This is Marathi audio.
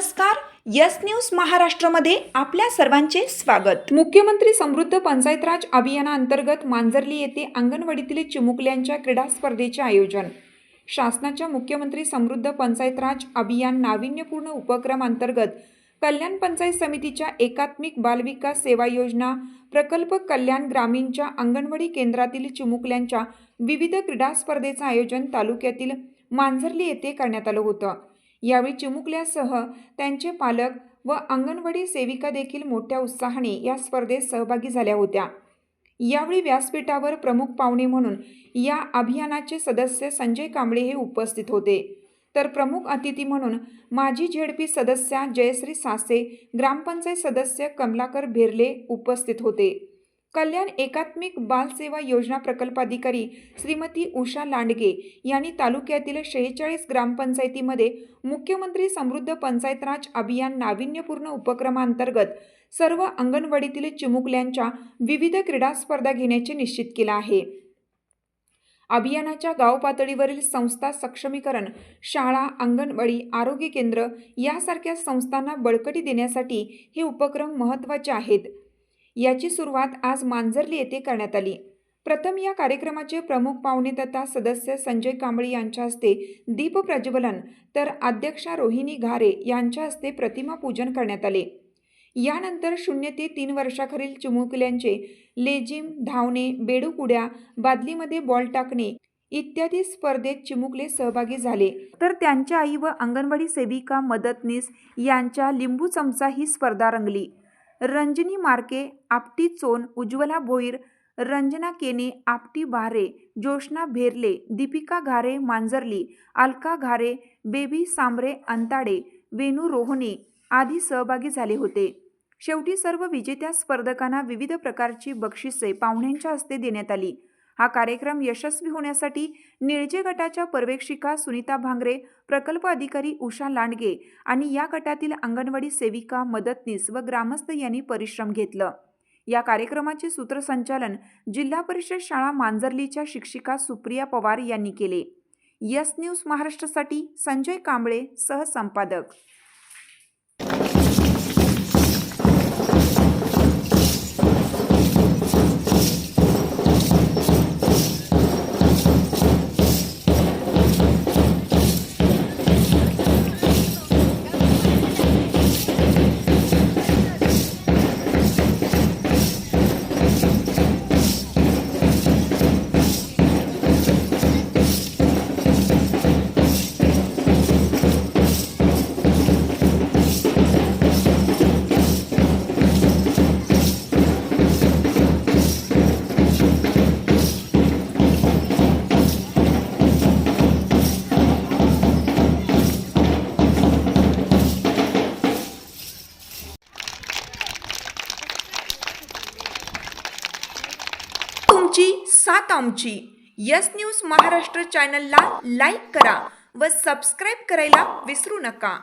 नमस्कार, यस न्यूज महाराष्ट्रमध्ये आपल्या सर्वांचे स्वागत। मुख्यमंत्री समृद्ध पंचायत राज अभियानांतर्गत मांजर्ली येथे अंगणवाडीतील चिमुकल्यांच्या क्रीडा स्पर्धेचे आयोजन। शासनाच्या मुख्यमंत्री समृद्ध पंचायत राज अभियान नाविन्यपूर्ण उपक्रम अंतर्गत कल्याण पंचायत समितीच्या एकात्मिक बालविकास सेवा योजना प्रकल्प कल्याण ग्रामीणच्या अंगणवाडी केंद्रातील चिमुकल्यांच्या विविध क्रीडा स्पर्धेचे आयोजन तालुक्यातील मांजर्ली येथे करण्यात आले होते। यावेळी चिमुकल्यासह त्यांचे पालक व अंगणवाडी सेविका देखील मोठ्या उत्साहाने या स्पर्धेत सहभागी झाल्या होत्या। यावेळी व्यासपीठावर प्रमुख पाहुणे म्हणून या अभियानाचे सदस्य संजय कांबळे हे उपस्थित होते, तर प्रमुख अतिथी म्हणून माजी झेडपी सदस्या जयश्री सासे, ग्रामपंचायत सदस्य कमलाकर भेरले उपस्थित होते। कल्याण एकात्मिक बाल सेवा योजना प्रकल्पाधिकारी श्रीमती उषा लांडगे यांनी तालुक्यातील 46 ग्रामपंचायतीमध्ये मुख्यमंत्री समृद्ध पंचायत राज अभियान नाविन्यपूर्ण उपक्रमांतर्गत सर्व अंगणवाडीतील चिमुकल्यांच्या विविध क्रीडा स्पर्धा घेण्याचे निश्चित केले आहे। अभियानाच्या गाव पातळीवरील संस्था सक्षमीकरण, शाळा, अंगणवाडी, आरोग्य केंद्र यासारख्या संस्थांना बळकटी देण्यासाठी हे उपक्रम महत्त्वाचे आहेत। याची सुरुवात आज मांजर्ली येथे करण्यात आली। प्रथम या कार्यक्रमाचे प्रमुख पाहुणे तथा सदस्य संजय कांबळे यांच्या हस्ते दीप प्रज्वलन, तर अध्यक्षा रोहिणी घारे यांच्या हस्ते प्रतिमा पूजन करण्यात आले। यानंतर 0 ते 3 वर्षाखालील चिमुकल्यांचे लेझिम, धावणे, बेडूक उड्या, बादलीमध्ये बॉल टाकणे इत्यादी स्पर्धेत चिमुकले सहभागी झाले, तर त्यांच्या आई व अंगणवाडी सेविका मदतनीस यांच्या लिंबू चमचा ही स्पर्धा रंगली। रंजनी मार्के, आपटी चोन, उज्ज्वला भोईर, रंजना केने, आपटी बारे, जोशना भेरले, दीपिका घारे मांजर्ली, अलका घारे, बेबी सांबरे अंताडे, वेणू रोहने आदी सहभागी झाले होते। शेवटी सर्व विजेत्या स्पर्धकांना विविध प्रकारची बक्षिसे पाहुण्यांच्या हस्ते देण्यात आली। हा कार्यक्रम यशस्वी होण्यासाठी निळजे गटाच्या पर्यवेक्षिका सुनीता भांगरे, प्रकल्प अधिकारी उषा लांडगे आणि या गटातील अंगणवाडी सेविका, मदतनीस व ग्रामस्थ यांनी परिश्रम घेतला। या कार्यक्रमाचे सूत्रसंचालन जिल्हा परिषद शाळा मांजर्लीच्या शिक्षिका सुप्रिया पवार यांनी केले। यस न्यूज महाराष्ट्रासाठी संजय कांबळे, सहसंपादक। तुमची साथ आमची। यस न्यूज महाराष्ट्र चॅनलला लाईक करा व सबस्क्राईब करायला विसरू नका।